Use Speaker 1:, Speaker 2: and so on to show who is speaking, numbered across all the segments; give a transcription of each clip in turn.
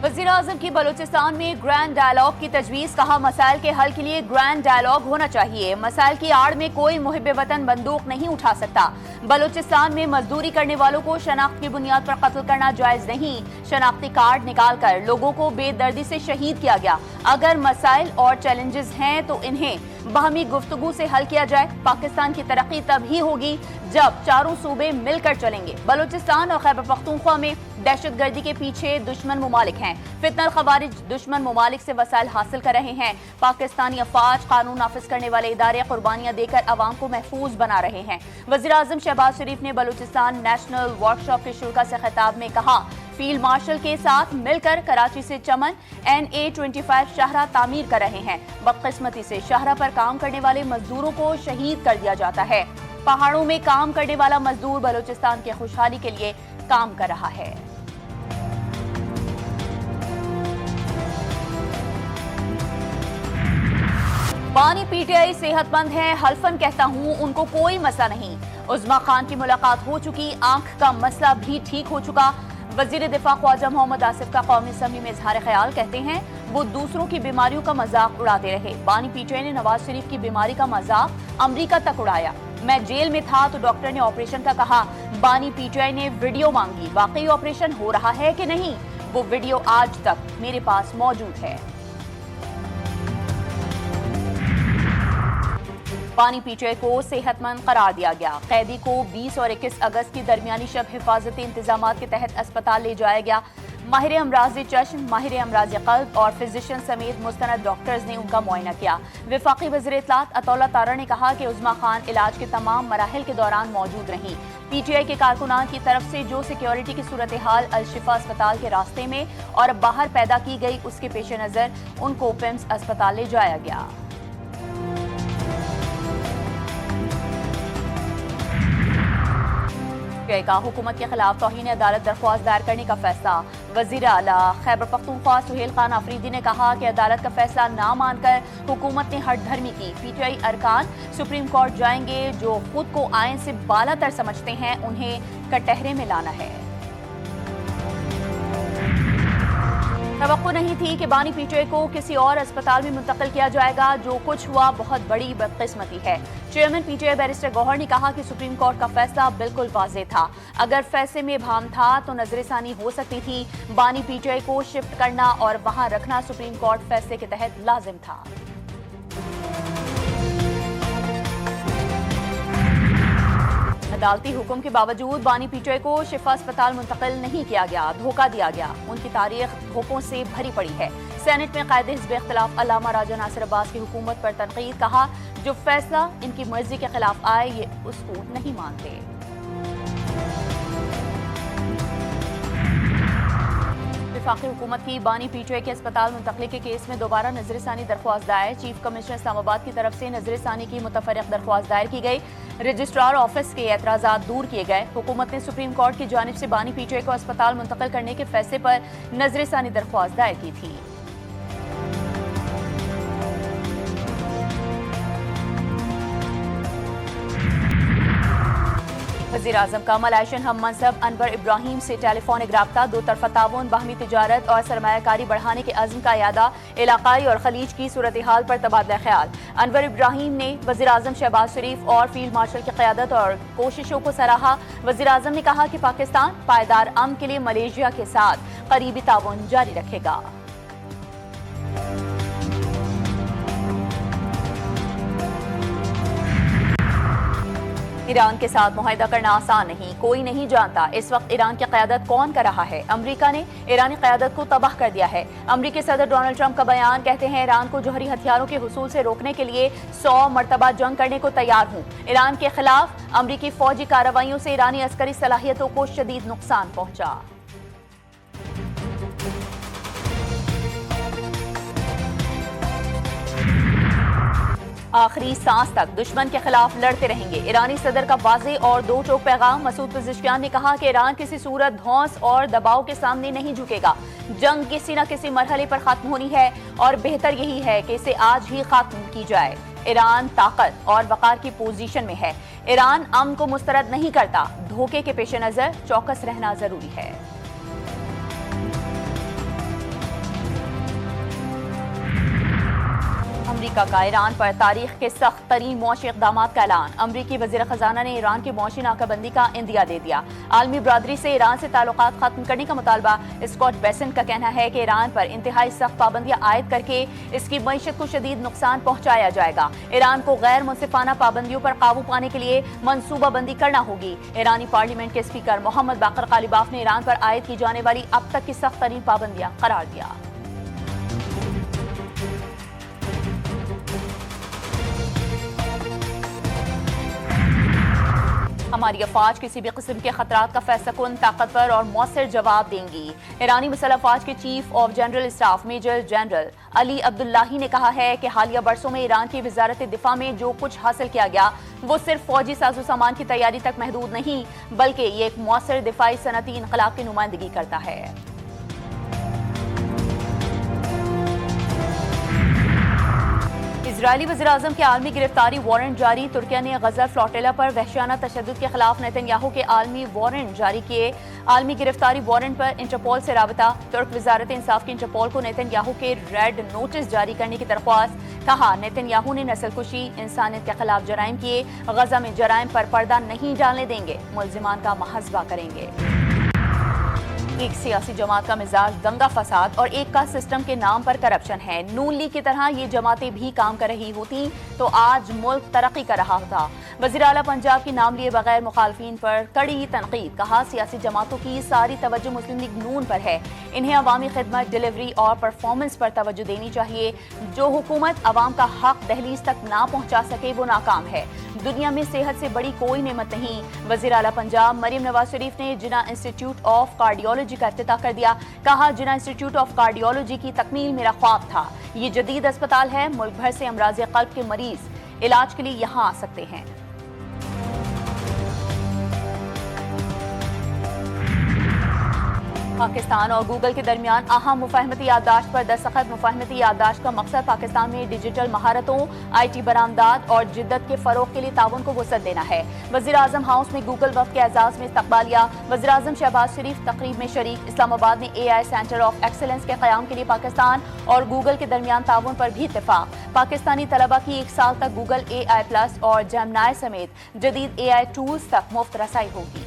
Speaker 1: वज़ीर-ए-आज़म की बलूचिस्तान में ग्रैंड डायलॉग की तजवीज़, कहा मसाइल के हल के लिए ग्रैंड डायलॉग होना चाहिए। मसाइल की आड़ में कोई मुहिब्बे वतन बंदूक नहीं उठा सकता। बलूचिस्तान में मजदूरी करने वालों को शनाख्त की बुनियाद पर कत्ल करना जायज़ नहीं। शनाख्ती कार्ड निकाल कर लोगों को बेदर्दी से शहीद किया गया। अगर मसाइल और चैलेंजेस हैं तो इन्हें बाहमी गुफ्तगू से हल किया जाए। पाकिस्तान की तरक्की तभी होगी जब चारों सूबे मिलकर चलेंगे। बलूचिस्तान और खैबर पख्तूनख्वा में दहशतगर्दी के पीछे दुश्मन ममालिक हैं। फितनल खवारिज दुश्मन ममालिक से वसाइल हासिल कर रहे हैं। पाकिस्तानी अफवाज, कानून नाफिज करने वाले इदारे कुर्बानियां देकर अवाम को महफूज बना रहे हैं। वज़ीर-ए-आज़म शहबाज शरीफ ने बलूचिस्तान नेशनल वर्कशॉप के शुरा से खिताब में कहा, फील्ड मार्शल के साथ मिलकर कराची से चमन NA-25 शाहरा तामीर कर रहे हैं। बदकिस्मती से शाहरा पर काम करने वाले मजदूरों को शहीद कर दिया जाता है। पहाड़ों में काम करने वाला मजदूर बलूचिस्तान की खुशहाली के लिए काम कर रहा है। बानी PTI सेहतमंद है, हल्फन कहता हूं उनको कोई मसला नहीं। उज़्मा खान की मुलाकात हो चुकी, आंख का मसला भी ठीक हो चुका। वजीर दिफा ख्वाजा मोहम्मद आसिफ का कौमी असम्बली में इजहार ख्याल, कहते हैं वो दूसरों की बीमारियों का मजाक उड़ाते रहे। बानी PTI ने नवाज शरीफ की बीमारी का मजाक अमरीका तक उड़ाया। मैं जेल में था तो डॉक्टर ने ऑपरेशन का कहा। बानी PTI ने वीडियो मांगी, वाकई ऑपरेशन हो रहा है कि नहीं, वो वीडियो आज तक मेरे पास मौजूद है। बानी PTI को सेहतमंद करार दिया गया। कैदी को 20 और 21 अगस्त की दरमियानी शब हिफाजती इंतजाम के तहत अस्पताल ले जाया गया। माहिर अमराज चश्म, माहिर अमराज कल्ब और फिजिशियन समेत मुस्तनद डॉक्टर्स ने उनका मुआयना किया। वफाकी वज़ीर इत्तलात अतौला तारा ने कहा कि उज़्मा खान इलाज के तमाम मराहिल के दौरान मौजूद रहीं। PTI के कारकुनान की तरफ से जो सिक्योरिटी की सूरत हाल अल-शिफा अस्पताल के रास्ते में और बाहर पैदा की गई, उसके पेश नज़र उनको पिम्स अस्पताल ले जाया गया। का हुकूमत के खिलाफ तौहीन अदालत दरख्वास्त दायर करने का फैसला। वजीर आला खैबर पख्तूनख्वा सुहेल खान आफरीदी ने कहा कि अदालत का फैसला ना मानकर हुकूमत ने हट धर्मी की। PTI अरकान सुप्रीम कोर्ट जाएंगे। जो खुद को आयन से बालातर समझते हैं उन्हें कटहरे में लाना है। तवक्को नहीं थी कि बानी PTI को किसी और अस्पताल में मुंतकिल किया जाएगा। जो कुछ हुआ बहुत बड़ी बदकिस्मती है। चेयरमैन PTI बैरिस्टर गौहर ने कहा कि सुप्रीम कोर्ट का फैसला बिल्कुल वाज़ेह था। अगर फैसले में भाम था तो नजरसानी हो सकती थी। बानी PTI को शिफ्ट करना और वहां रखना सुप्रीम कोर्ट फैसले के तहत लाजिम था। अदालती हुक्म के बावजूद बानी PTI को शिफा अस्पताल मुंतकिल नहीं किया गया। धोखा दिया गया। उनकी तारीख धोखों से भरी पड़ी है। सेनेट में कायदे हिज़्ब इख्तिलाफ अल्लामा राजा नासिर अब्बास की हुकूमत पर तनकीद, कहा जो फैसला इनकी मर्जी के खिलाफ आए ये उसको नहीं मानते। वफाकी हुकूमत की बानी PTI के अस्पताल मुंतकली के केस में दोबारा नजरसानी दरख्वास्त दायर। चीफ कमिश्नर इस्लामाबाद की तरफ से नजरसानी की मुतफर्रिक दरख्वास्त दायर की गई। रजिस्ट्रार ऑफिस के एतराज़ात दूर किए गए। हुकूमत ने सुप्रीम कोर्ट की जानिब से बानी PTI को अस्पताल मुंतकिल करने के फैसले पर नजरसानी दरख्वास्त दायर की थी। वज़ीर-ए-आज़म का मलाइशियन हम मनसब अनवर इब्राहिम से टेलीफोनिक राब्ता। दो तरफा ताउन, बाहमी तिजारत और सरमायाकारी बढ़ाने के अज़्म का यादा। इलाकाई और खलीज की सूरत हाल पर तबादला ख्याल। अनवर इब्राहिम ने वज़ीर-ए-आज़म शहबाज शरीफ और फील्ड मार्शल की क़यादत और कोशिशों को सराहा। वज़ीर-ए-आज़म ने कहा कि पाकिस्तान पायदार अमन के लिए मलेशिया के साथ करीबी ताउन जारी रखेगा। ईरान के साथ मुआहदा करना आसान नहीं, कोई नहीं जानता इस वक्त ईरान की क़यादत कौन कर रहा है। अमरीका ने ईरानी क़यादत को तबाह कर दिया है। अमरीकी सदर डोनाल्ड ट्रंप का बयान, कहते हैं ईरान को जौहरी हथियारों के हुसूल से रोकने के लिए 100 मरतबा जंग करने को तैयार हूँ। ईरान के खिलाफ अमरीकी फौजी कार्रवाइयों से ईरानी अस्करी सलाहियतों को शदीद नुकसान पहुंचा। आखिरी सांस तक दुश्मन के खिलाफ लड़ते रहेंगे। ईरानी सदर का वाज़ेह और दो टोक पैगाम। मसूद पेज़ेश्कियान ने कहा कि ईरान किसी सूरत धौंस और दबाव के सामने नहीं झुकेगा। जंग किसी न किसी मरहले पर खत्म होनी है और बेहतर यही है कि इसे आज ही खत्म की जाए। ईरान ताकत और वक़ार की पोजीशन में है। ईरान अमन को मुस्तरद नहीं करता। धोखे के पेश नज़र चौकस रहना जरूरी है। अमरीका का ईरान पर तारीख के सख्त तरीन मौशी इक़दाम का ऐलान। अमरीकी वज़ीर ख़जाना ने ईरान की मौशी नाकाबंदी का इंदिया दे दिया। आलमी बरादरी से ईरान से ताल्लुकात खत्म करने का मुतालबा। स्कॉट बेसेंट का कहना है कि ईरान पर इंतहाई सख्त पाबंदियां आयद करके इसकी मईशत को शदीद नुकसान पहुंचाया जाएगा। ईरान को गैर मुनसिफाना पाबंदियों पर काबू पाने के लिए मनसूबाबंदी करना होगी। ईरानी पार्लियामेंट के स्पीकर मोहम्मद बाकर गालिबाफ ने ईरान पर आयद की जाने वाली अब तक की सख्त तरीन पाबंदियां करार दिया। हमारी अफवाज किसी भी किस्म के खतरात का फैसलाकुन, ताकतवर और मौसर जवाब देंगी। ईरानी मुसल्लह अफवाज के chief of general staff major general Ali Abdollahi ने कहा है कि हालिया बरसों में ईरान की वजारत दिफा में जो कुछ हासिल किया गया वो सिर्फ फौजी साजो सामान की तैयारी तक महदूद नहीं, बल्कि ये एक मौसर दिफाई सनती इनकलाब की नुमाइंदगी करता है। इजरायली वज़ीर-ए-आज़म के आलमी गिरफ्तारी वारंट जारी। तुर्किया ने गजा फ्लोटिला पर वहशियाना तशद्दुद के खिलाफ नेतन्याहू के आलमी वारंट जारी किए। आलमी गिरफ्तारी वारंट पर इंटरपोल से राबता। तुर्क वजारत इंसाफ की इंटरपोल को नेतन्याहू के रेड नोटिस जारी करने की दरख्वास्त। कहा, नेतन्याहू ने नस्लकुशी, इंसानियत के खिलाफ जराइम किए, गजा में जराइम पर पर्दा नहीं डालने देंगे, मुल्जिमान का मुहासबा करेंगे। एक सियासी जमात का मिजाज दंगा फसाद और एक का सिस्टम के नाम पर करप्शन है। नून लीग की तरह ये जमातें भी काम कर रही होती तो आज मुल्क तरक्की कर रहा होता। वज़ीर आला पंजाब के नाम लिए बगैर मुखालफिन पर कड़ी तनकीद। कहा, सियासी जमातों की सारी तवज्जो मुस्लिम लीग नून पर है। इन्हें अवामी खिदमत, डिलीवरी और परफॉर्मेंस पर तवज्जो देनी चाहिए। जो हुकूमत अवाम का हक दहलीज तक ना पहुंचा सके वो नाकाम है। दुनिया में सेहत से बड़ी कोई नेमत नहीं। वज़ीर आला पंजाब मरियम नवाज शरीफ ने जिना इंस्टीट्यूट ऑफ कार्डियोलॉजी का इफ्तिताह कर दिया। कहा, जिना इंस्टीट्यूट ऑफ कार्डियोलॉजी की तकमील मेरा ख्वाब था। ये जदीद अस्पताल है। मुल्क भर से अमराज क़ल्ब के मरीज इलाज के लिए यहाँ आ सकते हैं। पाकिस्तान और गूगल के दरमियान अहम मुफाहमती याददाश्त पर दस्तखत। मुफाहमती याददाश्त का मकसद पाकिस्तान में डिजिटल महारतों, IT बरामदात और जिद्दत के फरोग के लिए ताउन को वसअत देना है। वज़ीर आज़म हाउस में गूगल वफ़द के एजाज़ में इस्तकबालिया। वज़ीर आज़म शहबाज शरीफ तकरीब में शरीक। इस्लामाबाद में AI सेंटर ऑफ एक्सीलेंस के क़याम के लिए पाकिस्तान और गूगल के दरमियान ताउन पर भी इत्तेफाक। पाकिस्तानी तलबा की 1 साल तक गूगल AI+ और जेमिनी समेत जदीद AI टूल्स तक मुफ्त रसाई होगी।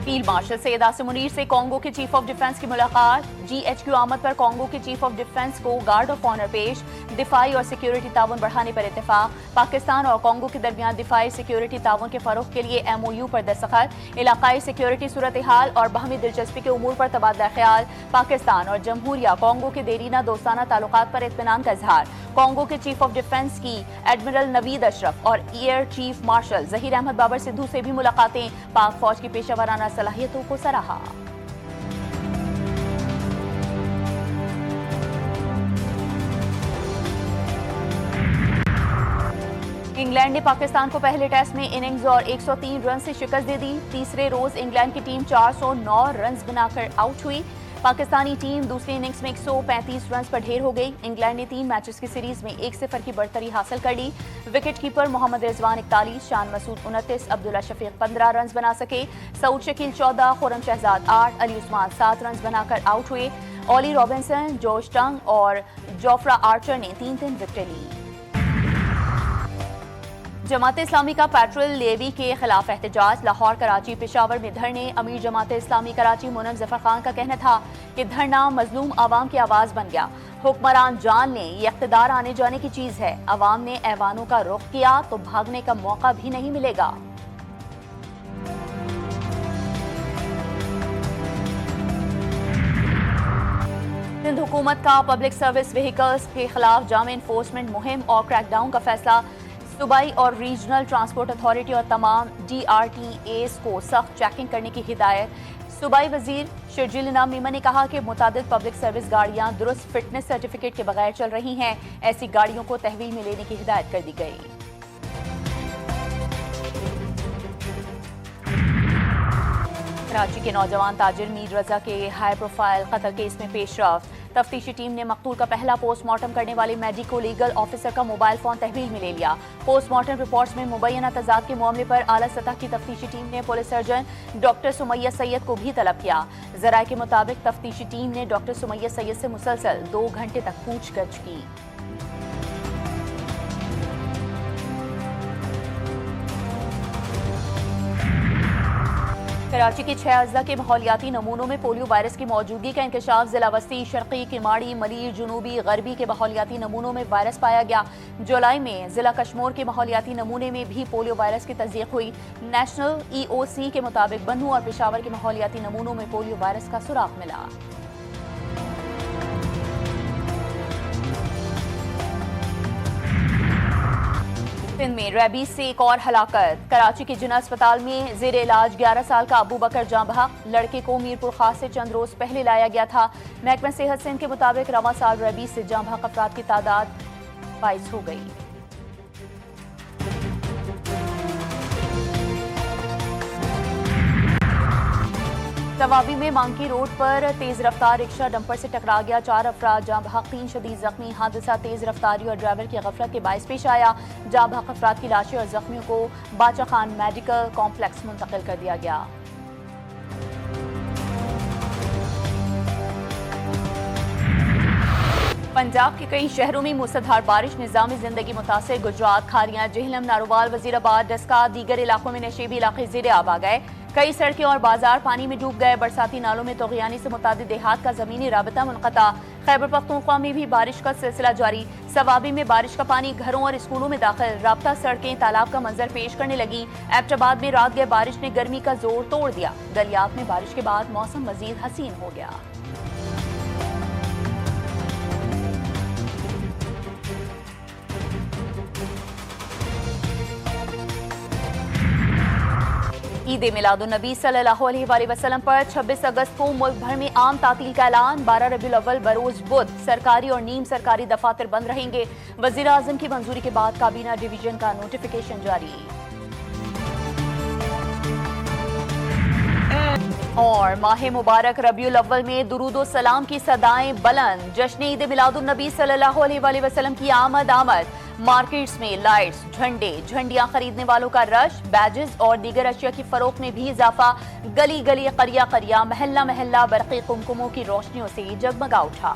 Speaker 1: फील्ड मार्शल सैयद आसिम मुनीर से कांगो के चीफ ऑफ डिफेंस की मुलाकात। GHQ आमद पर कांगो के चीफ ऑफ डिफेंस को गार्ड ऑफ ऑनर पेश। दिफाई और सिक्योरिटी ताउन बढ़ाने पर इत्तेफाक। पाकिस्तान और कांगो के दरमियान दिफाई सिक्योरिटी ताउन के फरोग के लिए MOU पर दस्तखत। इलाकाई सिक्योरिटी सूरत हाल और बाहमी दिलचस्पी के उमूर पर तबादला ख्याल। पाकिस्तान और जमहूरिया कांगो के देरीना दोस्ताना ताल्लुकात पर इत्मीनान का इजहार। कांगो के चीफ ऑफ डिफेंस की एडमिरल नवीद अशरफ और air chief marshal Zaheer Ahmed Babar Sidhu से भी मुलाकातें। पाक फौज की पेशावराना सलाहियतों को सराहा। इंग्लैंड ने पाकिस्तान को पहले टेस्ट में इनिंग्स और 103 रन से शिकस्त दे दी। तीसरे रोज इंग्लैंड की टीम 409 रन बनाकर आउट हुई। पाकिस्तानी टीम दूसरी इनिंग्स में 135 रन पर ढेर हो गई। इंग्लैंड ने 3 मैचेस की सीरीज में 1-0 की बढ़तरी हासिल कर ली। Wicket keeper Mohammad Rizwan 41, Shan Masood 29, Abdullah Shafiq 15 run बना सके। सऊद शकील 14, खुरम शहजाद 8, अली उस्मान 7 रन बनाकर आउट हुए। ऑली रॉबिन्सन, जोश टंग और जोफ्रा आर्चर ने 3-3 विकेटें ली। जमात इस्लामी का पेट्रोल लेवी के खिलाफ एहतजाज। लाहौर, कराची, पेशावर में धरने। अमीर जमात इस्लामी कराची मुनम जफर खान का कहना था कि धरना मजलूम आवाम की आवाज बन गया। हुक्मरान जान लें, ये इख्तिदार आने जाने की चीज है। आवाम ने ऐवानों का रुख किया तो भागने का मौका भी नहीं मिलेगा। सिंध हुकूमत का पब्लिक सर्विस व्हीकल्स के खिलाफ जाम इन्फोर्समेंट मुहिम और क्रैकडाउन का फैसला। सूबाई और रीजनल ट्रांसपोर्ट अथॉरिटी और तमाम DRTAs को सख्त चेकिंग करने की हिदायत। सूबाई वजीर शर्जील इनाम मीमा ने कहा कि मुतादिद पब्लिक सर्विस गाड़ियां दुरुस्त फिटनेस सर्टिफिकेट के बगैर चल रही हैं। ऐसी गाड़ियों को तहवील में लेने की हिदायत कर दी गई। कराची के नौजवान ताजिर मीर रजा के हाई प्रोफाइल कत्ल केस में पेशरफ्त। तफ्तीशी टीम ने मकतूल का पहला पोस्टमार्टम करने वाले मेडिको लीगल ऑफिसर का मोबाइल फोन तहवील में ले लिया। पोस्टमार्टम रिपोर्ट्स में मुबैना तजाद के मामले पर आला सतह की तफ्तीशी टीम ने police surgeon doctor Sumaiya Syed को भी तलब किया। जराये के मुताबिक तफ्तीशी टीम ने डॉक्टर सुमैया सैयद से मुसलसल 2 घंटे तक पूछगछ की। कराची के 6 अजला के माहौलियाती नमूनों में पोलियो वायरस की मौजूदगी का इंकशाफ। जिला वस्ती, शर्की, किमाड़ी, मलीर, जुनूबी, गरबी के माहौलियाती नमूनों में वायरस पाया गया। जुलाई में जिला कश्मीर के माहौलियाती नमूने में भी पोलियो वायरस की तस्दीक हुई। नेशनल EOC के मुताबिक बन्नू और पेशावर के माहौलियाती नमूनों में पोलियो वायरस का सुराग मिला। सिंध में रेबीज से एक और हलाकत। कराची के जिना अस्पताल में जेर इलाज 11 साल का अबू बकर जाँ बहक। लड़के को मीरपुर खास से चंद रोज पहले लाया गया था। महकमा सेहत सिंध के मुताबिक रवा साल रेबीज से जाँ बहक अफराद की तादाद 22 हो गई। तवाबी में मांकी रोड पर तेज रफ्तार रिक्शा डंपर से टकरा गया। 4 अफराद जाँ बहक, 3 शदीद जख्मी। हादसा तेज रफ्तारी और ड्राइवर की गफलत के बायस पेश आया। जाँ बहक अफराद की लाशें और जख्मियों को बाचा खान मेडिकल कॉम्प्लेक्स मुंतकिल कर दिया गया। पंजाब के कई शहरों में मूसलाधार बारिश, निज़ामी जिंदगी मुतासिर। गुजरात, खारियां, जेहलम, नारोवाल, वजीराबाद, डस्का, दीगर इलाकों में नशेबी इलाके ज़ेरे आब आ गए। कई सड़कें और बाजार पानी में डूब गए। बरसाती नालों में तोग़यानी से मुतादिद देहात का ज़मीनी राबता मुनक़ता। खैबर पख्तूनख्वा में भी बारिश का सिलसिला जारी। सवाबी में बारिश का पानी घरों और स्कूलों में दाखिल। राबता सड़कें तालाब का मंजर पेश करने लगी। एबटाबाद में रात गए बारिश ने गर्मी का जोर तोड़ दिया। गलियात में बारिश के बाद मौसम मजीद हसीन हो गया। ईद मिलादुन्नबी सल्लल्लाहु अलैहि वसल्लम पर 26 अगस्त को मुल्क भर में आम तातील का ऐलान। 12 रबीउल अव्वल बरोज बुध सरकारी और नीम सरकारी दफातर बंद रहेंगे। वजीर आजम की मंजूरी के बाद काबीना डिवीजन का नोटिफिकेशन जारी। और माह मुबारक रबीउल अव्वल में दुरूद व सलाम की सदाएं बुलंद। जश्न ईद मिलादुन्नबी सल्लल्लाहु अलैहि वसल्लम की आमद। मार्केट्स में लाइट्स, झंडे, झंडियां खरीदने वालों का रश। बैजेस और दीगर अशिया की फरोख्त में भी इजाफा। गली गली, करिया करिया, महल्ला महल्ला बरक़ी कुमकुमों की रोशनियों से जगमगा उठा।